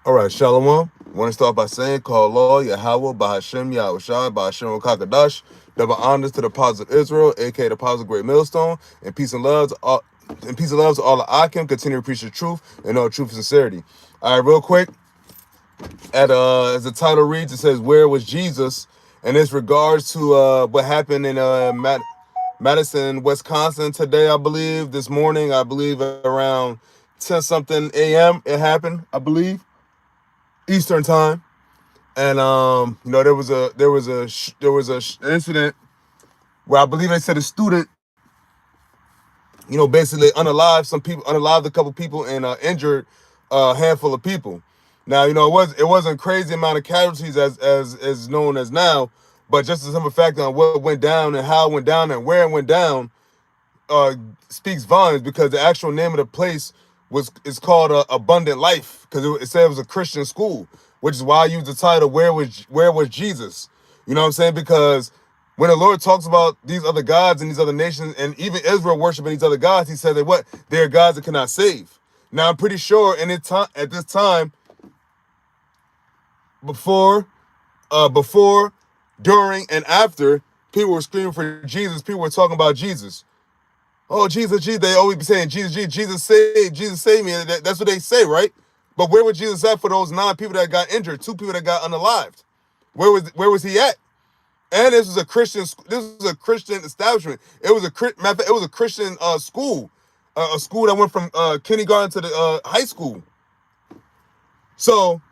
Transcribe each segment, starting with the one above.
All right, Shalom. I want to start by saying, call law, YAHAWAH, BAHASHAM, YAHWASHI, BAHASHAM, Kakadash, double honors to the positive Israel, aka the positive great millstone, and peace and love to all, to all the Akim. Continue to preach the truth and all truth and sincerity. All right, real quick, as the title reads, it says, "Where was Jesus?" And it's regards to what happened in Madison, Wisconsin today, I believe. This morning, I believe around 10 something a.m. it happened, I believe, Eastern time. And there was a incident where I believe they said a student, basically unalived a couple people and injured a handful of people. Now, it wasn't crazy amount of casualties as known as now, but just the simple fact on what went down and how it went down and where it went down uh, speaks volumes, because the actual name of the place is called Abundant Life, because it said it was a Christian school, which is why I use the title Where was Jesus? You know what I'm saying? Because when the Lord talks about these other gods and these other nations, and even Israel worshiping these other gods, he said that what? They're gods that cannot save. Now I'm pretty sure at this time, before, during, and after, people were screaming for Jesus. People were talking about Jesus. Oh, Jesus, Jesus. They always be saying, Jesus, Jesus, Jesus save me. That's what they say, right? But where was Jesus at for those 9 people that got injured, 2 people that got unalived? Where was he at? And this was a Christian establishment. It was a Christian school, a school that went from kindergarten to the high school. So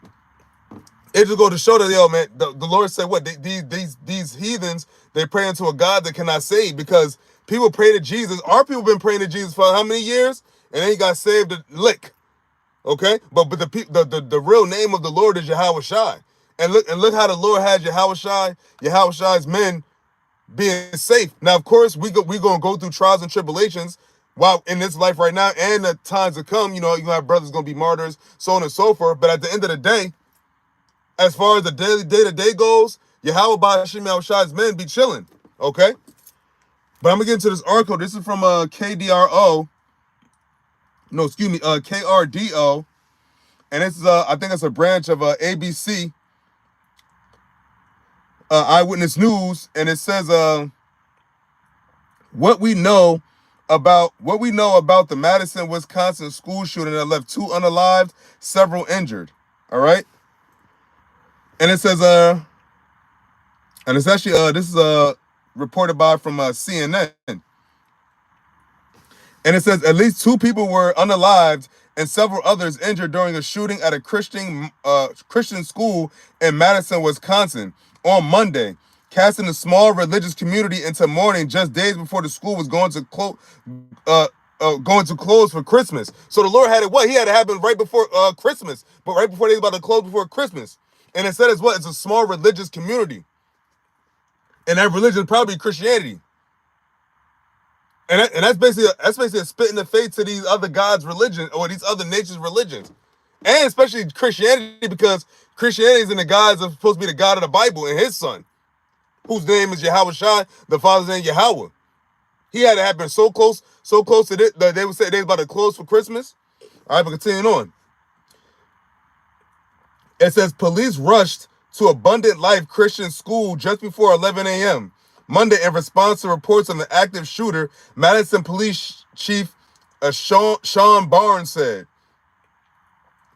it just go to show that, man, the Lord said what? These heathens, they pray unto a God that cannot save, because people pray to Jesus. Our people been praying to Jesus for how many years? And then he got saved a lick. Okay? But the real name of the Lord is YAHWASHI. And look how the Lord has YAHWASHI's men being safe. Now, of course, we're gonna go through trials and tribulations while in this life right now, and the times to come, you have brothers gonna be martyrs, so on and so forth. But at the end of the day, as far as the day-to-day goes, Yahawah BAHASHAM YAHWASHI's men be chilling. Okay? But I'm gonna get into this article. This is from KDRO. No, excuse me, KRDO. And this is I think it's a branch of ABC, Eyewitness News, and it says what we know about the Madison, Wisconsin school shooting that left 2 unalived, several injured. All right? And it says and it's actually this is reported from CNN. And it says at least 2 people were unalived and several others injured during a shooting at a Christian school in Madison, Wisconsin on Monday, casting a small religious community into mourning just days before the school was going to close for Christmas. So the Lord had it what? He had it happen right before Christmas, but right before they was about to close before Christmas. And it said it's what? It's a small religious community. And that religion is probably Christianity. And that's basically a spit in the face to these other gods' religion, or these other nations' religions, and especially Christianity, because Christianity is in the guise of supposed to be the God of the Bible and His Son, whose name is YAHWASHI, the Father's name Yahawah. He had it happen so close to this that they would say they was about to close for Christmas. All right, but continuing on, it says police rushed to Abundant Life Christian School just before 11 a.m. Monday in response to reports of an active shooter. Madison Police Chief Sean Barnes said.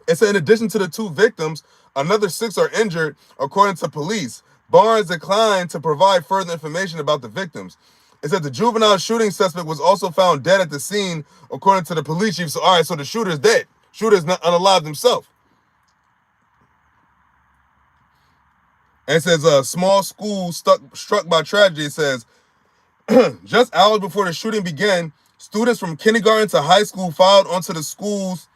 It said in addition to the 2 victims, another 6 are injured, according to police. Barnes declined to provide further information about the victims. It said the juvenile shooting suspect was also found dead at the scene, according to the police chief. So, all right, so the shooter is dead. Shooter is not unalived himself. And it says a small school struck by tragedy. It says, just hours before the shooting began, students from kindergarten to high school filed onto the school's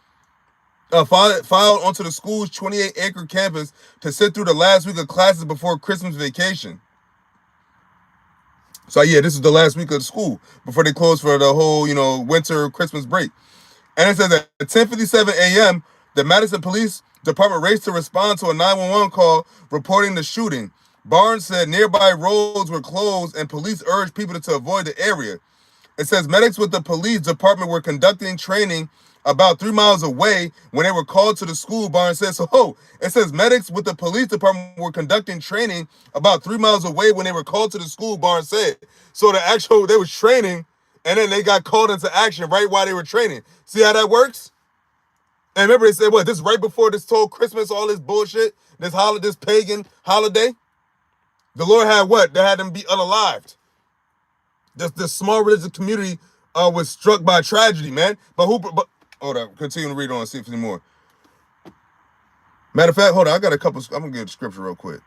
28-acre campus to sit through the last week of classes before Christmas vacation. So yeah, this is the last week of the school before they close for the whole, winter Christmas break. And it says at 10:57 a.m., the Madison Police Department raced to respond to a 911 call reporting the shooting. Barnes said nearby roads were closed and police urged people to avoid the area. It says medics with the police department were conducting training about 3 miles away when they were called to the school, Barnes said. So, it says medics with the police department were conducting training about 3 miles away when they were called to the school, Barnes said. So they was training, and then they got called into action right while they were training. See how that works? And remember, they said, what, this right before this whole Christmas, all this bullshit, this pagan holiday? The Lord had what? They had them be unalived. This small religious community was struck by tragedy, man. But hold on, continue to read on and see if there's any more. Matter of fact, hold on, I got a couple. I'm gonna get the scripture real quick.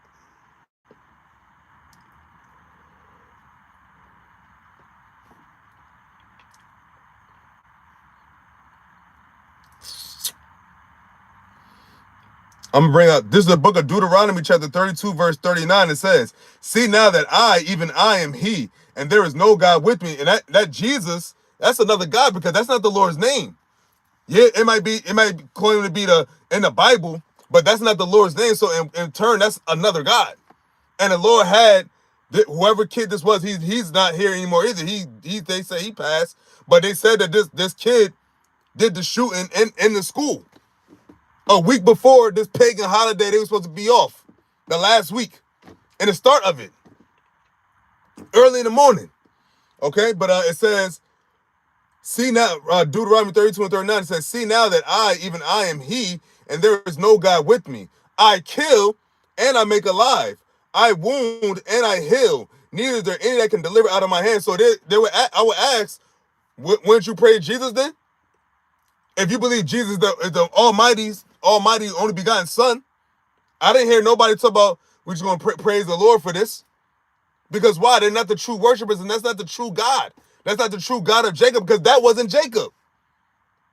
I'm gonna bring out, this is the book of Deuteronomy, chapter 32, verse 39. It says, "See now that I, even I, am He, and there is no God with me." And that Jesus, that's another God, because that's not the Lord's name. Yeah, it might claim to be in the Bible, but that's not the Lord's name. So in turn, that's another God. And the Lord had whoever kid this was. He's not here anymore either. They say he passed, but they said that this kid did the shooting in the school a week before this pagan holiday they were supposed to be off, the last week, and the start of it, early in the morning. Okay, but it says, "See now," Deuteronomy 32 and 39, it says, "See now that I, even I, am He, and there is no God with me. I kill, and I make alive. I wound, and I heal. Neither is there any that can deliver out of my hand." So I would ask, wouldn't you pray Jesus then? If you believe Jesus is the almighty, only begotten Son. I didn't hear nobody talk about, we're just going to praise the Lord for this. Because why? They're not the true worshipers, and that's not the true God. That's not the true God of Jacob, because that wasn't Jacob.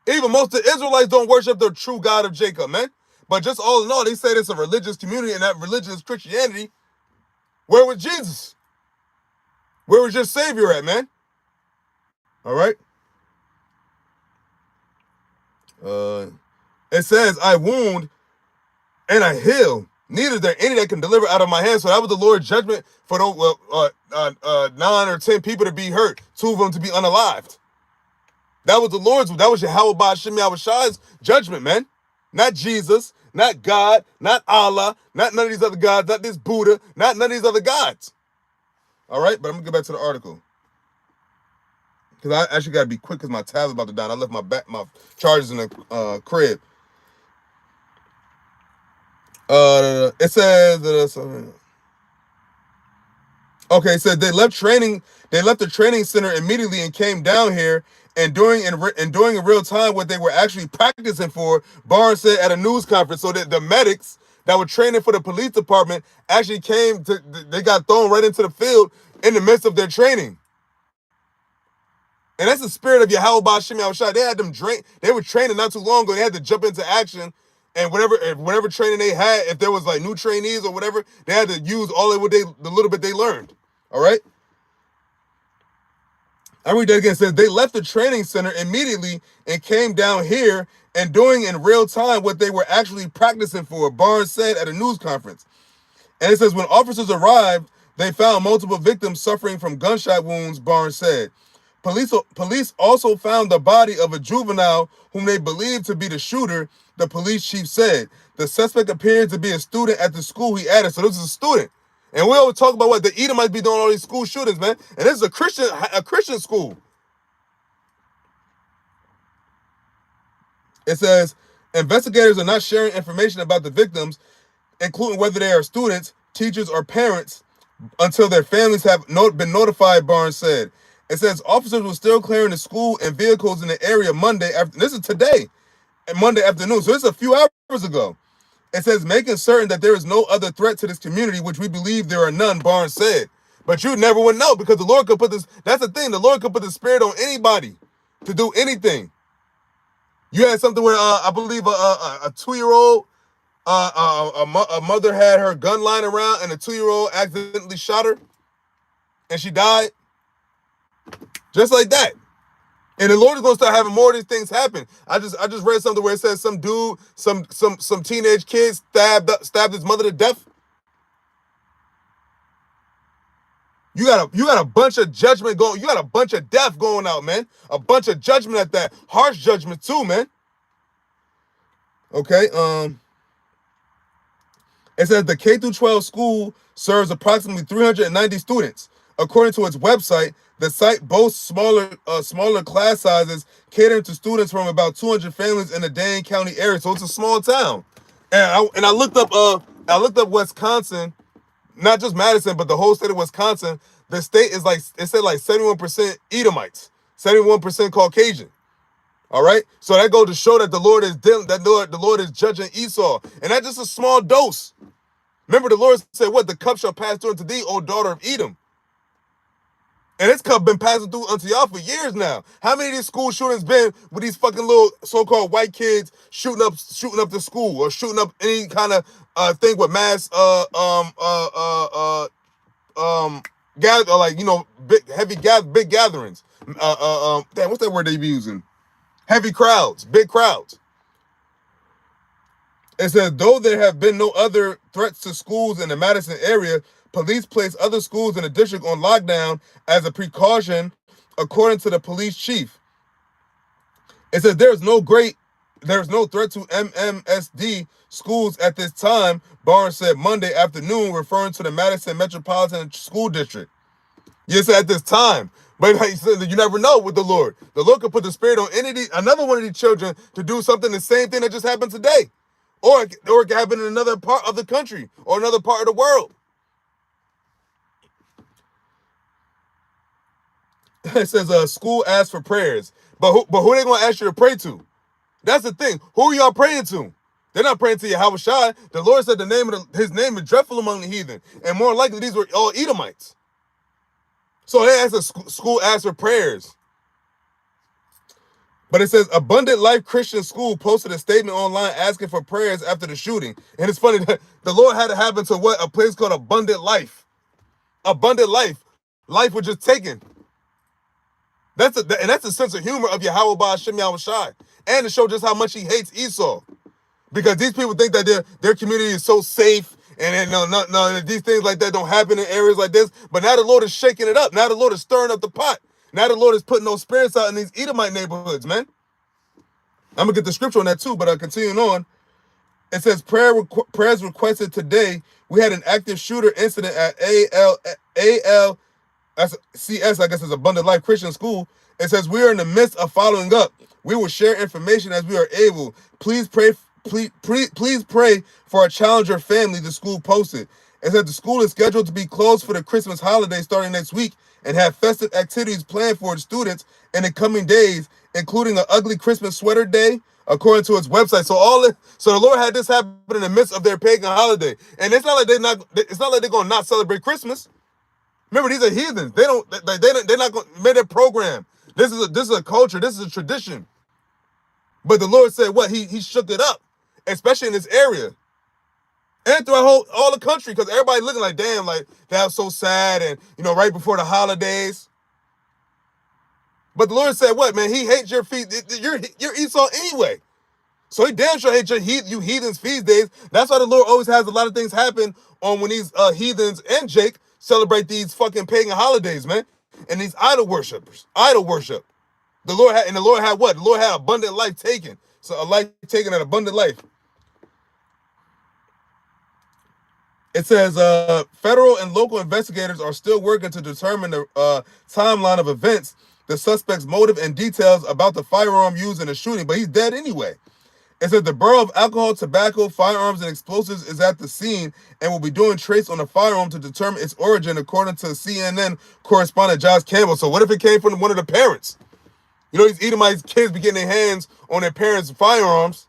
Even most of the Israelites don't worship the true God of Jacob, man. But just all in all, they say it's a religious community, and that religion is Christianity. Where was Jesus? Where was your Savior at, man? All right. It says, "I wound and I heal. Neither is there any that can deliver out of my hand." So that was the Lord's judgment for those 9 or 10 people to be hurt, 2 of them to be unalived. That was the Lord's. That was YAHAWASHI's judgment, man. Not Jesus, not God, not Allah, not none of these other gods, not this Buddha, not none of these other gods. All right, but I'm gonna get back to the article, because I actually gotta be quick because my tablet's about to die. I left my chargers in the crib. It says okay, it said they left the training center immediately and came down here and doing in real time what they were actually practicing for, Barnes said at a news conference. So that the medics that were training for the police department actually they got thrown right into the field in the midst of their training. And that's the spirit of YAHAWASHI. They had them they were training not too long ago. They had to jump into action. And whatever training they had, if there was like new trainees or whatever, they had to use all of the little bit they learned. All right. I read that again. It says they left the training center immediately and came down here and doing in real time what they were actually practicing for, Barnes said at a news conference. And it says when officers arrived, they found multiple victims suffering from gunshot wounds, Barnes said. Police also found the body of a juvenile whom they believed to be the shooter, the police chief said. The suspect appeared to be a student at the school, he added. So this is a student. And we always talk about what the Edomites be doing all these school shootings, man. And this is a Christian school. It says investigators are not sharing information about the victims, including whether they are students, teachers, or parents, until their families have been notified, Barnes said. It says officers were still clearing the school and vehicles in the area Monday after. This is today, Monday afternoon. So this is a few hours ago. It says making certain that there is no other threat to this community, which we believe there are none, Barnes said. But you never would know, because the Lord could put this. That's the thing. The Lord could put the spirit on anybody to do anything. You had something where I believe a 2-year-old, a mother had her gun lying around, and a 2-year-old accidentally shot her, and she died. Just like that. And the Lord is gonna start having more of these things happen. I just read something where it says some dude, some teenage kid stabbed his mother to death. You got a bunch of judgment going. You got a bunch of death going out, man. A bunch of judgment at that. Harsh judgment too, man. Okay. It says the K through 12 school serves approximately 390 students. According to its website, the site boasts smaller class sizes, catering to students from about 200 families in the Dane County area. So it's a small town. And I looked up Wisconsin, not just Madison, but the whole state of Wisconsin. The state is like, it said like 71% Edomites, 71% Caucasian. All right, so that goes to show that the Lord is the Lord is judging Esau, and that's just a small dose. Remember, the Lord said, "What the cup shall pass through unto thee, O daughter of Edom." And this cup been passing through unto y'all for years now. How many of these school shootings been with these fucking little so-called white kids shooting up the school or shooting up any kind of thing with mass gather, like, you know, big gatherings. Damn, what's that word they be using? Heavy crowds, big crowds. It says, though there have been no other threats to schools in the Madison area, police place other schools in the district on lockdown as a precaution, according to the police chief. It says there's no threat to MMSD schools at this time, Barnes said Monday afternoon, referring to the Madison Metropolitan School District. Yes, at this time. But like you said, you never know with the Lord. The Lord could put the spirit on another one of these children to do something, the same thing that just happened today. Or it could happen in another part of the country or another part of the world. It says school asks for prayers. But who they going to ask you to pray to? That's the thing. Who are y'all praying to? They're not praying to YAHAWASHI. The Lord said his name is dreadful among the heathen. And more likely, these were all Edomites. So they asked the school asked for prayers. But it says Abundant Life Christian School posted a statement online asking for prayers after the shooting. And it's funny that the Lord had to happen to a place called Abundant Life. Abundant Life. Life was just taken. That's a sense of humor of Yahawah BAHASHAM YAHAWASHI. And to show just how much he hates Esau. Because these people think that their community is so safe and no, these things like that don't happen in areas like this. But now the Lord is shaking it up. Now the Lord is stirring up the pot. Now the Lord is putting those spirits out in these Edomite neighborhoods, man. I'm going to get the scripture on that too, but continuing on. It says prayers requested today. We had an active shooter incident at CS, I guess is Abundant Life Christian School. It says we are in the midst of following up. We will share information as we are able. Please pray for a Challenger family, the school posted. It said the school is scheduled to be closed for the Christmas holiday starting next week and have festive activities planned for the students in the coming days, including an ugly Christmas sweater day, according to its website. So the Lord had this happen in the midst of their pagan holiday. And it's not like they're gonna not celebrate Christmas. Remember, these are heathens. They're not going to make a program. This is a culture. This is a tradition. But the Lord said what? He shook it up, especially in this area. And throughout all the country, because everybody looking like, damn, like, that was so sad, and, you know, right before the holidays. But the Lord said what, man? He hates your feet. You're Esau anyway. So he damn sure hates you heathens' feast days. That's why the Lord always has a lot of things happen on when these heathens and Jake celebrate these fucking pagan holidays, man. And these idol worship. The Lord had what? The Lord had abundant life taken. So a life taken, an abundant life. It says federal and local investigators are still working to determine the timeline of events, the suspect's motive, and details about the firearm used in the shooting, but he's dead anyway. It said the Bureau of Alcohol, Tobacco, Firearms, and Explosives is at the scene and will be doing trace on the firearm to determine its origin, according to CNN correspondent Josh Campbell. So what if it came from one of the parents? You know, these Edomite kids be getting their hands on their parents' firearms.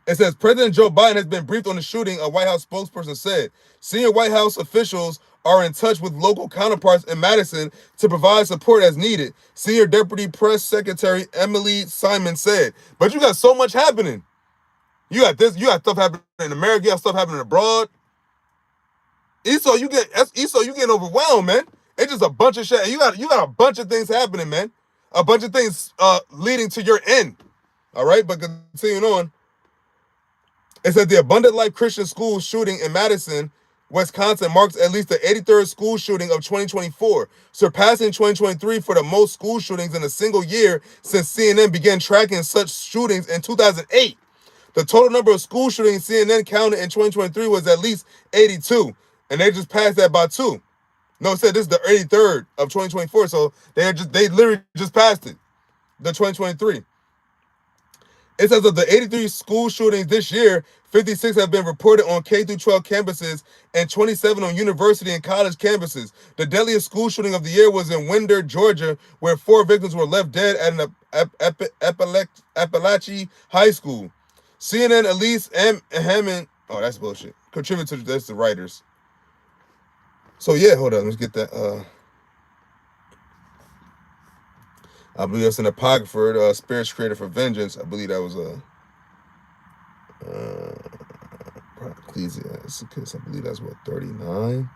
It says President Joe Biden has been briefed on the shooting, a White House spokesperson said. Senior White House officials are in touch with local counterparts in Madison to provide support as needed, Senior Deputy Press Secretary Emily Simon said. But you got so much happening. You got stuff happening in America, you got stuff happening abroad. Esau, you getting overwhelmed, man. It's just a bunch of shit. You got a bunch of things happening, man. A bunch of things leading to your end. All right, but continuing on. It said the Abundant Life Christian School shooting in Madison Wisconsin marks at least the 83rd school shooting of 2024, surpassing 2023 for the most school shootings in a single year since CNN began tracking such shootings in 2008. The total number of school shootings CNN counted in 2023 was at least 82, and they just passed that by 2. No, it said this is the 83rd of 2024, so they literally just passed it, the 2023. It says of the 83 school shootings this year, 56 have been reported on K-12 campuses and 27 on university and college campuses. The deadliest school shooting of the year was in Winder, Georgia, where 4 victims were left dead at an Appalachian high school. CNN Elise M. Hammond, oh, that's bullshit, contributed to this, the writers. So yeah, hold on, let's get that. I believe that's an apocrypha, spirits created for vengeance. I believe that was Ecclesiastes. I believe that's what, 39.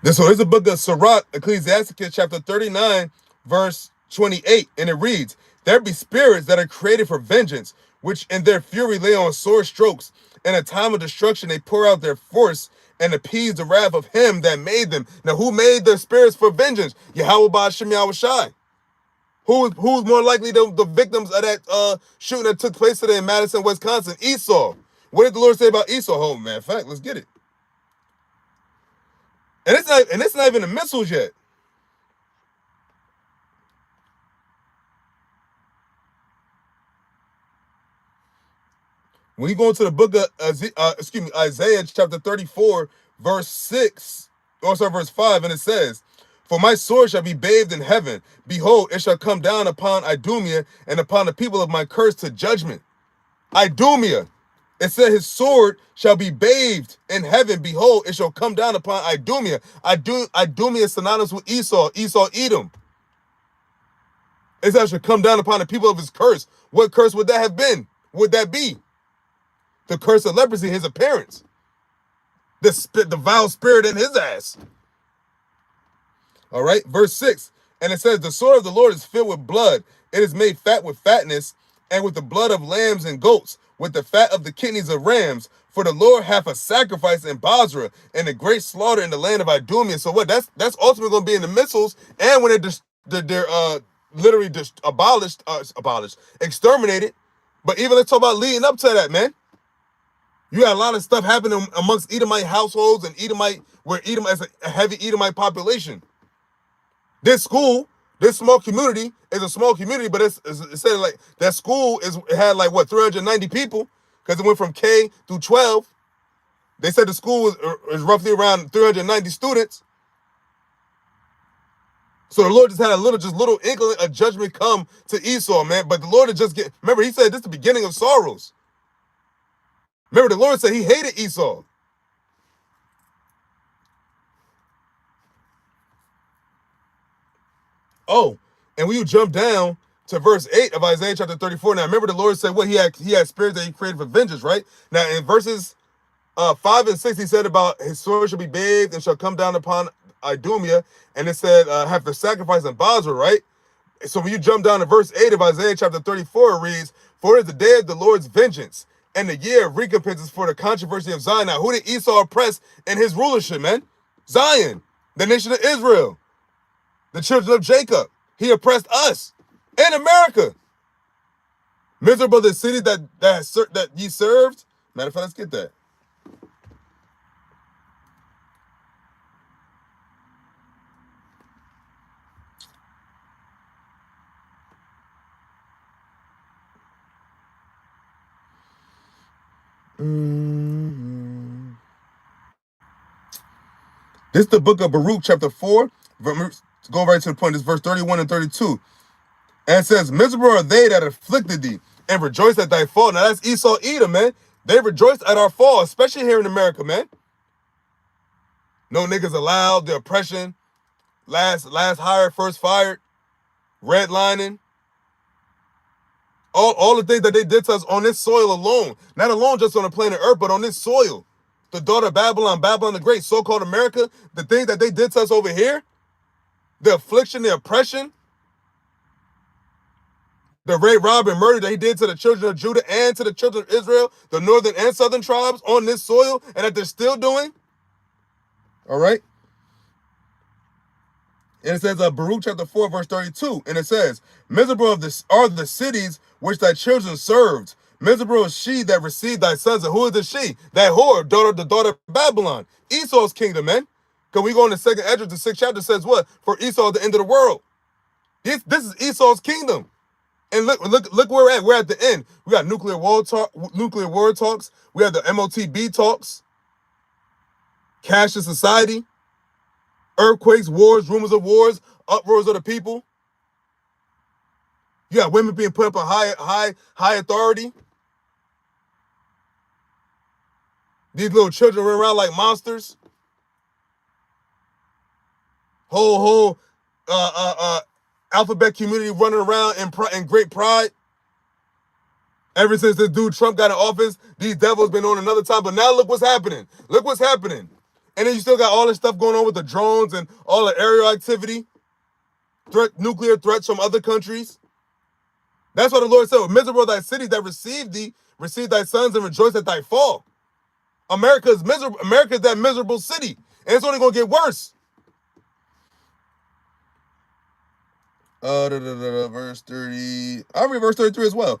This is the book of Sirach, Ecclesiasticus chapter 39, verse 28, and it reads, "There be spirits that are created for vengeance, which in their fury lay on sore strokes. In a time of destruction they pour out their force and appease the wrath of him that made them." Now, who made the spirits for vengeance? YAHAWAH, BAHASHAM, YAHAWASHI. Who's more likely the victims of that shooting that took place today in Madison, Wisconsin? Esau. What did the Lord say about Esau? Oh man, fact, let's get it. And it's not even the missiles yet. When you go into the book of Isaiah chapter 34, verse 6, also verse 5, and it says, "For my sword shall be bathed in heaven. Behold, it shall come down upon Idumea and upon the people of my curse to judgment." Idumea. It said his sword shall be bathed in heaven. Behold, it shall come down upon Idumea. Idumea is synonymous with Esau, Edom. It said it shall come down upon the people of his curse. What curse would that have been? Would that be? The curse of leprosy, his appearance. The vile spirit in his ass. All right, verse 6. And it says, "The sword of the Lord is filled with blood. It is made fat with fatness, and with the blood of lambs and goats, with the fat of the kidneys of rams. For the Lord hath a sacrifice in Basra, and a great slaughter in the land of Idumea." So what? That's ultimately going to be in the missiles, and when they're literally just abolished, exterminated. But even let's talk about leading up to that, man. You got a lot of stuff happening amongst Edomite households and where Edom has a heavy Edomite population. This school, this small community is a small community, but it said like that school had like what, 390 people, because it went from K through 12. They said the school is roughly around 390 students. So the Lord just had a little inkling of judgment come to Esau, man. But the Lord had remember, he said this is the beginning of sorrows. Remember, the Lord said he hated Esau. Oh, and when you jump down to verse 8 of Isaiah chapter 34, now remember the Lord said what he had spirits that he created for vengeance, right? Now in verses 5 and 6, he said about his sword shall be bathed and shall come down upon Idumea, and it said have the sacrifice in Basra, right? So when you jump down to verse 8 of Isaiah chapter 34, it reads, "For it is the day of the Lord's vengeance, and the year of recompenses for the controversy of Zion." Now, who did Esau oppress in his rulership, man? Zion, the nation of Israel, the children of Jacob. He oppressed us and America. Miserable the city that ye served. Matter of fact, let's get that. This is the book of Baruch, chapter 4. Going right to the point. This is verse 31 and 32. And it says, "Miserable are they that afflicted thee, and rejoice at thy fall." Now that's Esau, Edom, man. They rejoice at our fall, especially here in America, man. No niggas allowed, the oppression, last hired, first fired, redlining. All the things that they did to us on this soil alone. Not alone just on the planet Earth, but on this soil. The daughter of Babylon, Babylon the Great, so-called America, the things that they did to us over here, the affliction, the oppression. The rape, rob, and murder that he did to the children of Judah and to the children of Israel, the northern and southern tribes on this soil, and that they're still doing. All right. And it says, Baruch chapter 4, verse 32. And it says, miserable of this are the cities which thy children served. Miserable is she that received thy sons. And who is the she? That whore, the daughter of Babylon. Esau's kingdom, man. Because we go in the second Esdras, the 6th chapter says what? For Esau at the end of the world. This is Esau's kingdom. And look where we're at. We're at the end. We got nuclear war talks. We have the MOTB talks. Cashless society. Earthquakes, wars, rumors of wars, uproars of the people. You got women being put up in high authority. These little children run around like monsters. Whole alphabet community running around in great pride. Ever since this dude Trump got in office, these devils been on another time. But now look what's happening. Look what's happening. And then you still got all this stuff going on with the drones and all the aerial activity, nuclear threats from other countries. That's what the Lord said. Miserable are thy cities that received thee, receive thy sons and rejoice at thy fall. America is miserable. America is that miserable city. And it's only going to get worse. Verse 30. I'll read verse 33 as well.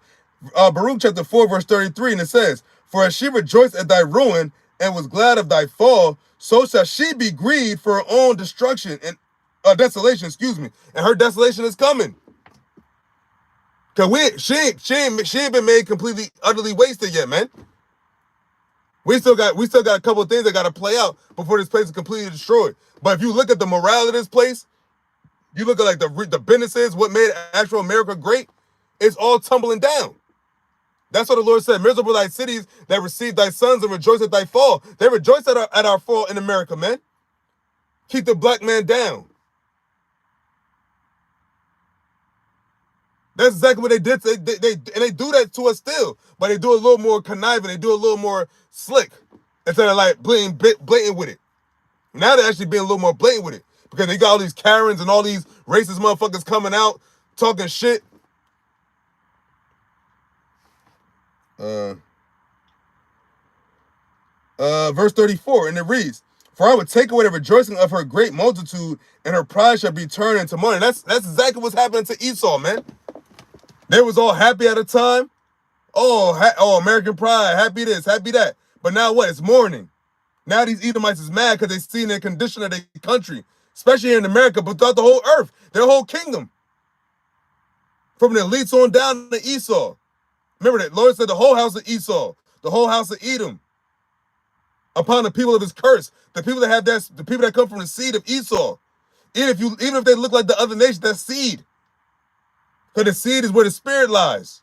Baruch chapter 4, verse 33. And it says, for as she rejoiced at thy ruin and was glad of thy fall, so shall she be grieved for her own destruction and desolation, and her desolation is coming. Cause she ain't been made completely, utterly wasted yet, man. We still got a couple of things that got to play out before this place is completely destroyed. But if you look at the morale of this place, you look at like the businesses, what made actual America great, it's all tumbling down. That's what the Lord said. Miserable thy cities that receive thy sons and rejoice at thy fall. They rejoice at our fall in America, man. Keep the black man down. That's exactly what they did. They do that to us still, but they do a little more conniving. They do a little more slick instead of like blatant with it. Now they're actually being a little more blatant with it because they got all these Karens and all these racist motherfuckers coming out talking shit. Verse 34, and it reads, for I would take away the rejoicing of her great multitude, and her pride shall be turned into mourning. That's exactly what's happening to Esau, man. They was all happy at a time. Oh, American pride, happy this, happy that. But now what? It's mourning. Now these Edomites is mad because they seen the condition of their country, especially here in America, but throughout the whole earth, their whole kingdom. From the elites on down to Esau. Remember that Lord said the whole house of Esau, the whole house of Edom, upon the people of his curse, the people that come from the seed of Esau. Even if they look like the other nation, that's seed. Because the seed is where the spirit lies.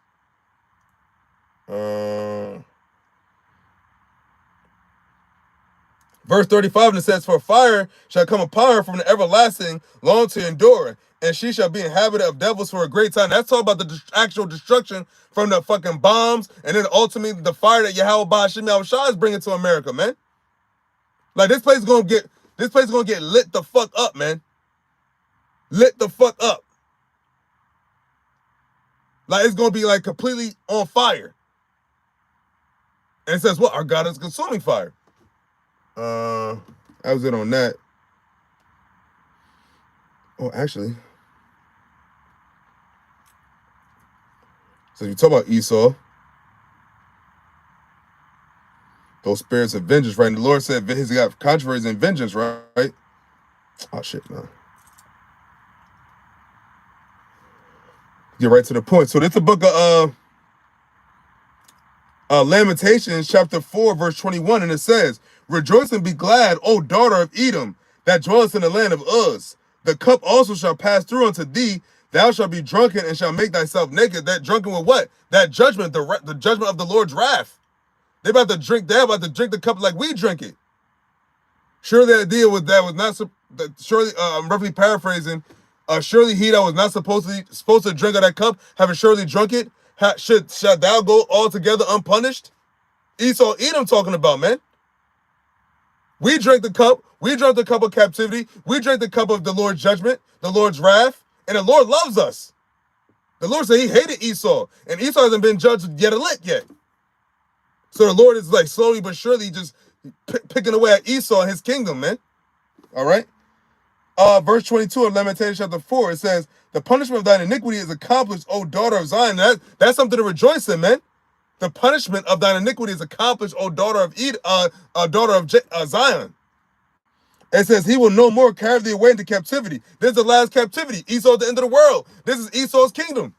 Verse 35, and it says, for fire shall come upon her from the everlasting, long to endure, and she shall be inhabited of devils for a great time. That's talking about the actual destruction from the fucking bombs, and then ultimately the fire that YAHAWAH BAHASHAM is bringing to America, man. Like this place is gonna get lit the fuck up, man. Lit the fuck up. Like it's gonna be like completely on fire. And it says what? Our God is consuming fire. That was it on that. Oh, actually. So you talk about Esau. Those spirits of vengeance, right? And the Lord said he's got controversies and vengeance, right? Oh, shit, man. Get right to the point. So it's the book of Lamentations, chapter 4, verse 21, and it says, rejoice and be glad, O daughter of Edom, that dwellest in the land of Uz. The cup also shall pass through unto thee. Thou shalt be drunken and shall make thyself naked. That drunken with what? That judgment, the judgment of the Lord's wrath. They're about to drink the cup like we drink it. Surely the idea was that was not, surely, I'm roughly paraphrasing, surely he that was not supposed to drink of that cup, having surely drunk it, shall thou go altogether unpunished? Esau, Edom talking about, man. We drank the cup. We drank the cup of captivity. We drank the cup of the Lord's judgment, the Lord's wrath, and the Lord loves us. The Lord said he hated Esau, and Esau hasn't been judged yet elect yet. So the Lord is like slowly but surely just picking away at Esau and his kingdom, man. All right. Verse 22 of Lamentations chapter 4, it says, the punishment of thine iniquity is accomplished, O daughter of Zion. That's something to rejoice in, man. The punishment of thine iniquity is accomplished, O daughter of Zion. It says, he will no more carry thee away into captivity. This is the last captivity. Esau at the end of the world. This is Esau's kingdom.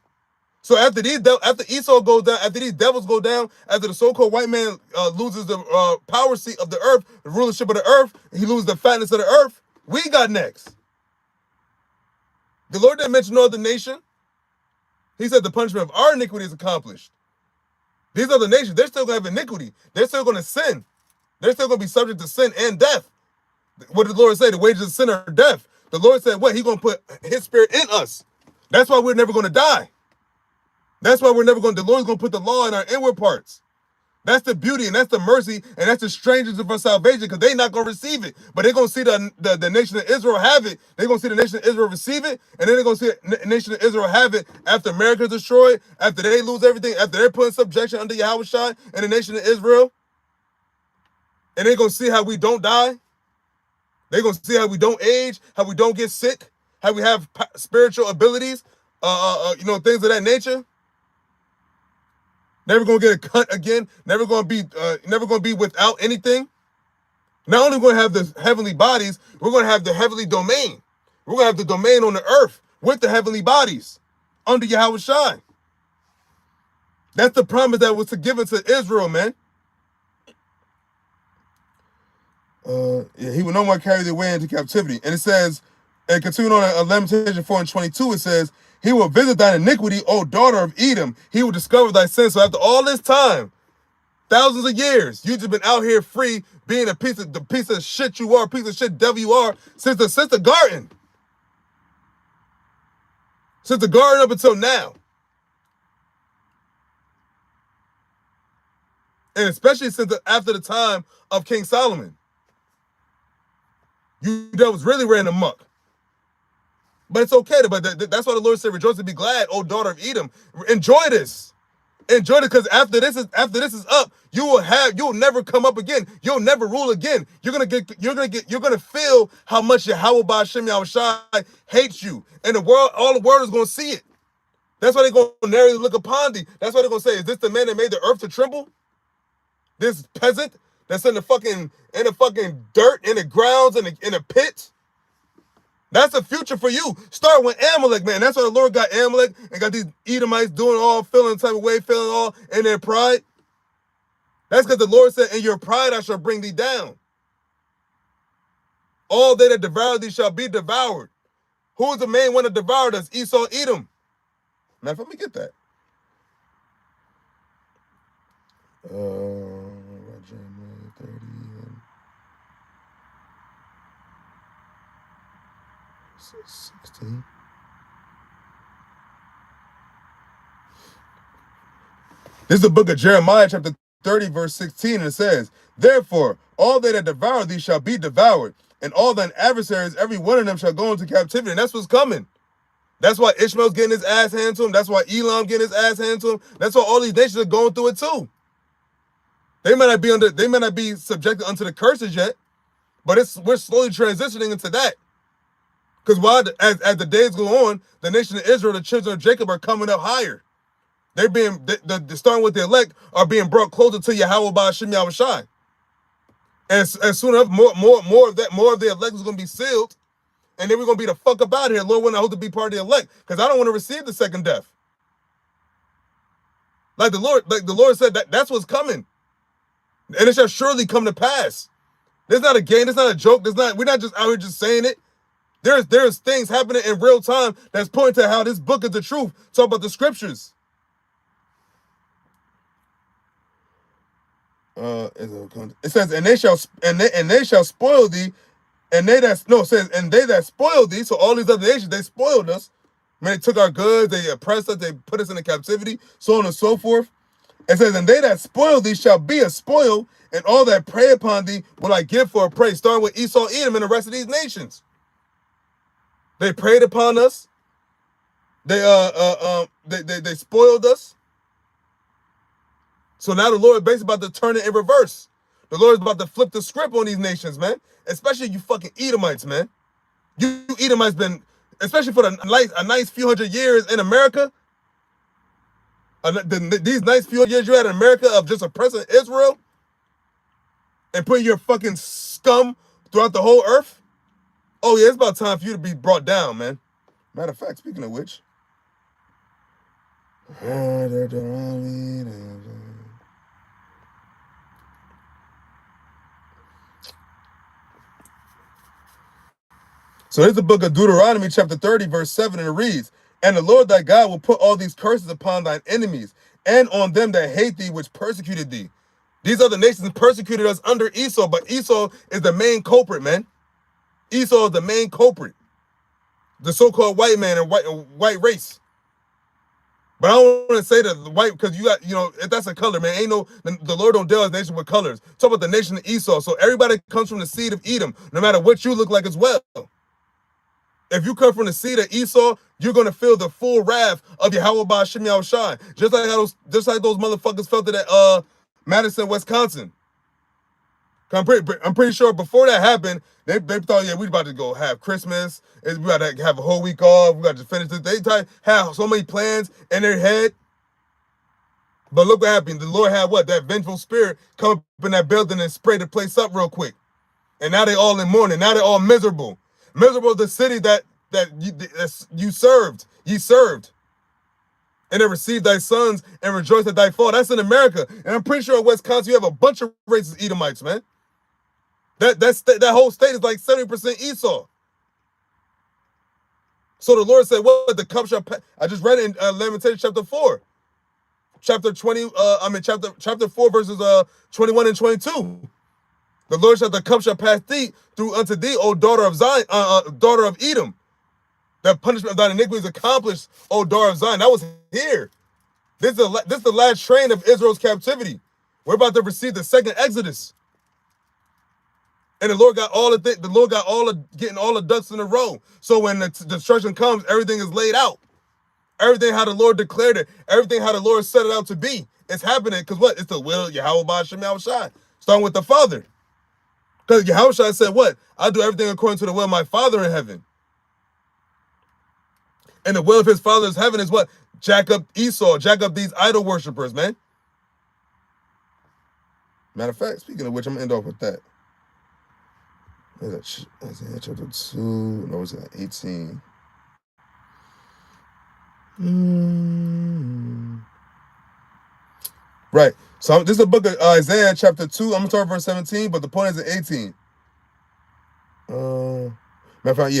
So after Esau goes down, after these devils go down, after the so-called white man loses the power seat of the earth, the rulership of the earth, he loses the fatness of the earth, we got next. The Lord didn't mention no other nation. He said the punishment of our iniquity is accomplished. These other nations, they're still going to have iniquity. They're still going to sin. They're still going to be subject to sin and death. What did the Lord say? The wages of sin are death. The Lord said what? He's going to put his spirit in us. That's why we're never going to die. That's why the Lord's going to put the law in our inward parts. That's the beauty and that's the mercy and that's the strangers of our salvation because they're not going to receive it. But they're going to see the nation of Israel have it. They're going to see the nation of Israel receive it. And then they're going to see the nation of Israel have it after America's destroyed, after they lose everything, after they're put in subjection under YAHAWASHI and the nation of Israel. And they're going to see how we don't die. They're going to see how we don't age, how we don't get sick, how we have spiritual abilities, things of that nature. Never gonna get a cut again. Never gonna be without anything. Not only going to have the heavenly bodies, we're going to have the heavenly domain. We're going to have the domain on the earth with the heavenly bodies under YAHAWASHI. That's the promise that was given to Israel, man. He will no more carry the way into captivity. And it says, and continuing on Lamentation 4 and 22, it says, he will visit thine iniquity, O daughter of Edom. He will discover thy sin. So after all this time, thousands of years, you've just been out here free, being the piece of shit you are, piece of shit devil you are, since the garden. Since the garden up until now. And especially after the time of King Solomon. You devils really ran amok. But it's okay. But that's why the Lord said, rejoice and be glad, O daughter of Edom. Enjoy this. Enjoy it, because after this is up, you'll never come up again. You'll never rule again. You're gonna feel how much BAHASHAM YAHAWASHI hates you. And all the world is gonna see it. That's why they're gonna narrowly look upon thee. That's why they're gonna say, is this the man that made the earth to tremble? This peasant that's in the fucking dirt, in the grounds, in the pit. That's the future for you. Start with Amalek, man. That's why the Lord got Amalek and got these Edomites feeling the type of way, feeling all in their pride. That's because the Lord said, in your pride I shall bring thee down. All they that devour thee shall be devoured. Who is the main one that devoured us? Esau, Edom. Now, let me get that. 16. This is the book of Jeremiah, chapter 30, verse 16, and it says, therefore, all they that devour thee shall be devoured, and all thine adversaries, every one of them shall go into captivity. And that's what's coming. That's why Ishmael's getting his ass handed to him. That's why Elam getting his ass handed to him. That's why all these nations are going through it too. They may not be subjected unto the curses yet, but we're slowly transitioning into that. Because as the days go on, the nation of Israel, the children of Jacob, are coming up higher. They're starting with the elect, are being brought closer to BAHASHAM YAHAWASHI. And soon enough, more of the elect is going to be sealed, and then we're going to be the fuck up out of here. Lord, when I hope to be part of the elect, because I don't want to receive the second death. Like the Lord said, that's what's coming, and it shall surely come to pass. There's not a game. There's not a joke. We're not just out here just saying it. There's things happening in real time that's pointing to how this book is the truth. Talk about the scriptures. It says, and they shall spoil thee, and they that spoil thee. So all these other nations, they spoiled us. Man, they took our goods, they oppressed us, they put us into captivity, so on and so forth. It says, and they that spoil thee shall be a spoil, and all that prey upon thee will I give for a prey. Starting with Esau, Edom, and the rest of these nations. They preyed upon us. They spoiled us. So now the Lord is basically about to turn it in reverse. The Lord is about to flip the script on these nations, man. Especially you fucking Edomites, man. You Edomites been, especially for a nice few hundred years in America. These nice few years you had in America of just oppressing Israel and putting your fucking scum throughout the whole earth. Oh yeah, it's about time for you to be brought down, man. Matter of fact, speaking of which. So here's the book of Deuteronomy, chapter 30, verse 7, and it reads, "And the Lord thy God will put all these curses upon thine enemies, and on them that hate thee, which persecuted thee." These other nations persecuted us under Esau, but Esau is the main culprit, man. Esau is the main culprit. The so-called white man and white race. But I don't want to say that the white, because you got, if that's a color, man, the Lord don't deal with nation with colors. Talk about the nation of Esau. So everybody comes from the seed of Edom, no matter what you look like as well. If you come from the seed of Esau, you're gonna feel the full wrath of YAHAWAH BAHASHAM YAHAWASHI. Just like those motherfuckers felt it at Madison, Wisconsin. I'm pretty sure before that happened, they thought, yeah, we about to go have Christmas. We about to have a whole week off. We got to finish this. They have so many plans in their head. But look what happened. The Lord had what? That vengeful spirit come up in that building and spray the place up real quick. And now they all in mourning. Now they're all miserable. Miserable the city that you served. Ye served. And they received thy sons and rejoiced at thy fall. That's in America. And I'm pretty sure in Wisconsin you have a bunch of racist Edomites, man. That whole state is like 70% Esau. So the Lord said, "What the cup shall pass." I just read it in Lamentations chapter 4. Chapter 4, verses 21 and 22. The Lord said, "The cup shall pass thee through unto thee, O daughter of Zion, daughter of Edom. The punishment of thine iniquity is accomplished, O daughter of Zion." That was here. This is the last train of Israel's captivity. We're about to receive the second Exodus. And the Lord got getting all the ducks in a row. So when the destruction comes, everything is laid out. Everything how the Lord declared it. Everything how the Lord set it out to be. It's happening because what? It's the will of YAHAWAH BAHASHAM YAHAWASHI. Starting with the Father. Because YAHAWASHI said what? "I do everything according to the will of my Father in heaven." And the will of his Father's heaven is what? Jack up Esau. Jack up these idol worshipers, man. Matter of fact, speaking of which, I'm going to end off with that. Isaiah chapter 2. No, it's 18. Right. So this is the book of Isaiah chapter 2. I'm going to start verse 17, but the point is at 18. Matter of fact,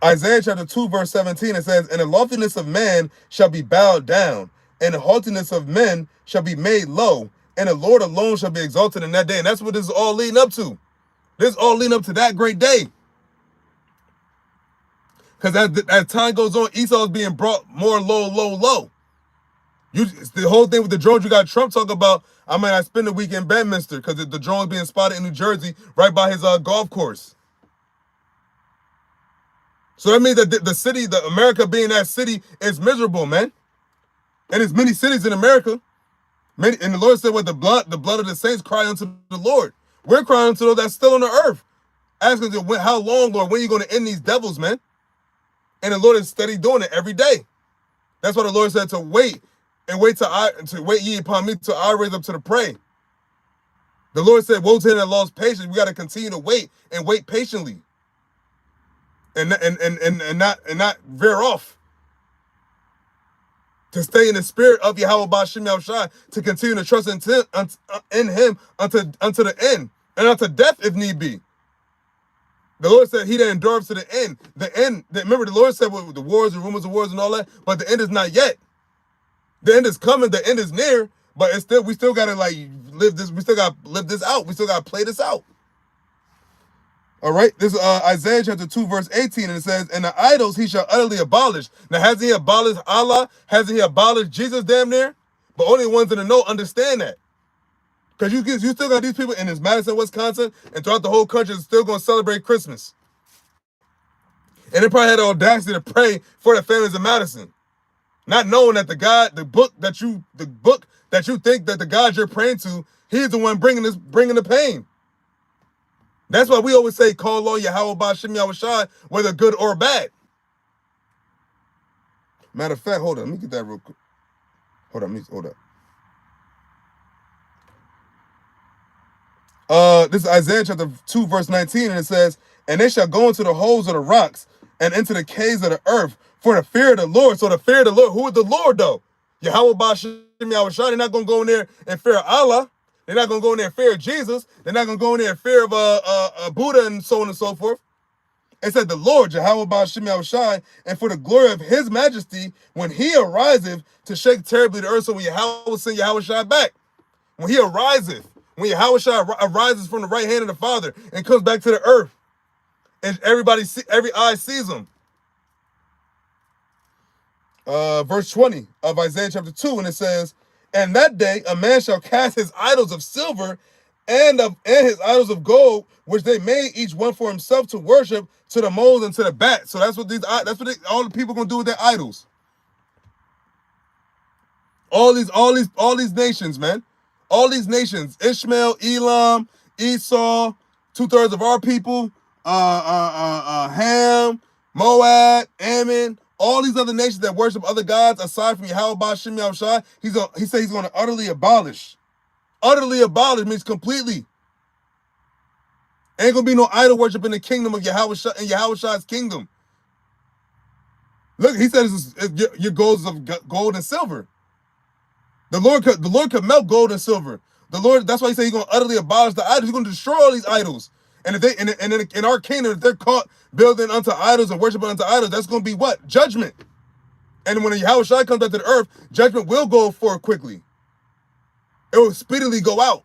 Isaiah chapter 2, verse 17, it says, "And the loftiness of man shall be bowed down, and the haughtiness of men shall be made low, and the Lord alone shall be exalted in that day." And that's what this is all leading up to. This is all leading up to that great day. Because as time goes on, Esau is being brought more low. The whole thing with the drones, you got Trump talking about, I spend the week in Bedminster because the drone being spotted in New Jersey right by his golf course. So that means that the city, America being that city, is miserable, man. And there's many cities in America. And the Lord said, "What the blood of the saints cry unto the Lord." We're crying unto those that's still on the earth. Asking, "How long, Lord? When are you going to end these devils, man?" And the Lord is steady doing it every day. That's why the Lord said to wait ye upon me till I raise up to the prey. The Lord said, "Woe to him that lost patience." We got to continue to wait and wait patiently. And not veer off. To stay in the spirit of YAHAWAH BAHASHAM YAHAWASHI, to continue to trust in him unto the end, and unto death if need be. The Lord said, "He that endures to the end." Remember, the Lord said with the wars and rumors of wars and all that, but the end is not yet. The end is coming. The end is near. But we still gotta live this. We still gotta live this out. We still gotta play this out. All right, this is Isaiah chapter 2, verse 18, and it says, "And the idols he shall utterly abolish." Now, has he abolished Allah? Has he abolished Jesus damn near? But only ones in the know understand that. Because you still got these people in this Madison, Wisconsin, and throughout the whole country still going to celebrate Christmas. And they probably had the audacity to pray for the families of Madison. Not knowing that the book that you think that the God you're praying to, he's the one bringing the pain. That's why we always say, call on Yahawah, BAHASHAM, YAHAWASHI, whether good or bad. Matter of fact, hold on, let me get that real quick. Hold up. This is Isaiah chapter 2, verse 19, and it says, and they shall go into the holes of the rocks and into the caves of the earth for the fear of the Lord. So the fear of the Lord, who is the Lord though? Yahawah, BAHASHAM, YAHAWASHI. They're not going to go in there in fear of Allah. They're not going to go in there in fear of Jesus. They're not going to go in there in fear of Buddha and so on and so forth. It said the Lord, Yahawah, BAHASHAM, YAHAWASHI, and for the glory of his majesty, when he ariseth to shake terribly the earth. So when Yahawah send Yahawashi back, when he ariseth, when Yahawashi arises from the right hand of the Father and comes back to the earth, and every eye sees him. Verse 20 of Isaiah chapter 2, and it says, and that day a man shall cast his idols of silver and his idols of gold, which they made each one for himself to worship, to the moles and to the bat. So that's what all the people gonna do with their idols. All these nations, man. All these nations, Ishmael, Elam, Esau, 2/3 of our people, Ham, Moab, Ammon, all these other nations that worship other gods aside from Yahawah, BAHASHAM, YAHAWASHI, he said he's going to utterly abolish. Utterly abolish means completely. Ain't going to be no idol worship in the kingdom of Yahawashi, in Yahawashi's kingdom. Look, he said your gold of gold and silver. The Lord could melt gold and silver. The Lord, that's why he said he's going to utterly abolish the idols. He's going to destroy all these idols. And if in our kingdom, if they're caught building unto idols and worshiping unto idols, that's going to be what? Judgment. And when Yahawashi comes back to the earth, judgment will go forth quickly. It will speedily go out.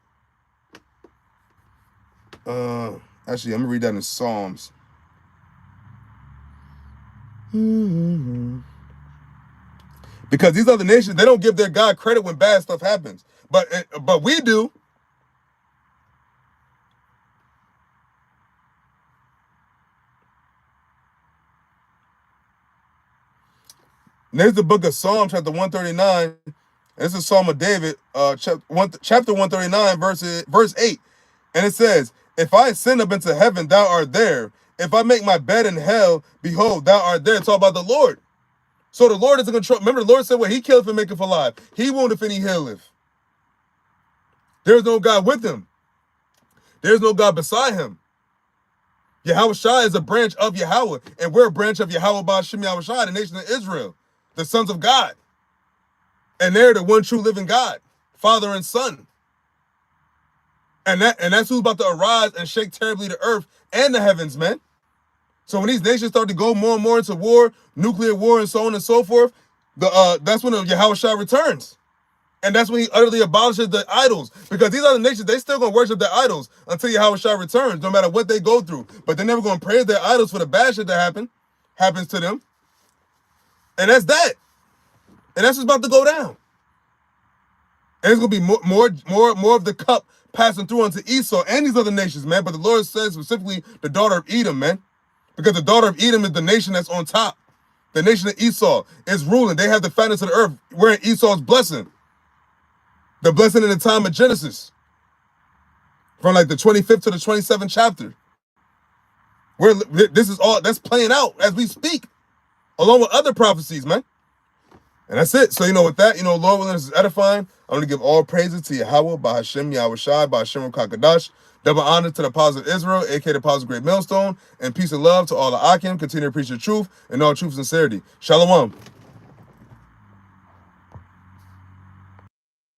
Actually, I'm going to read that in Psalms. Because these other nations, they don't give their God credit when bad stuff happens. But we do. There's the book of Psalm, chapter 139. This is Psalm of David, chapter 139, verse 8. And it says, if I ascend up into heaven, thou art there. If I make my bed in hell, behold, thou art there. Talk about the Lord. So the Lord is in control. Remember, the Lord said, well, he killeth and maketh alive. He woundeth and he healeth. There is no God with him. There is no God beside him. Yahawashi is a branch of Yahweh, and we're a branch of Yahawah, BAHASHAM, YAHAWASHI, the nation of Israel, the sons of God. And they're the one true living God, Father and Son. And that's who's about to arise and shake terribly the earth and the heavens, man. So when these nations start to go more and more into war, nuclear war and so on and so forth, that's when the Yahawashi returns. And that's when he utterly abolishes the idols. Because these other nations, they still going to worship their idols until Yahawashi returns, no matter what they go through. But they're never going to praise their idols for the bad shit that happens to them. And that's that. And that's what's about to go down. And it's going to be more of the cup passing through unto Esau and these other nations, man. But the Lord says specifically the daughter of Edom, man. Because the daughter of Edom is the nation that's on top. The nation of Esau is ruling. They have the fatness of the earth. We're in Esau's blessing. The blessing in the time of Genesis. From like the 25th to the 27th chapter. This is all that's playing out as we speak. Along with other prophecies, man. And that's it. So, with that, Lord willing, this is edifying. I'm going to give all praises to Yahawah, BAHASHAM, YAHAWASHI, BAHASHAM Kakadash. Double honor to the Apostle of Israel, aka the Apostle of Great Millstone. And peace and love to all the Akim. Continue to preach the truth and all truth and sincerity. Shalom.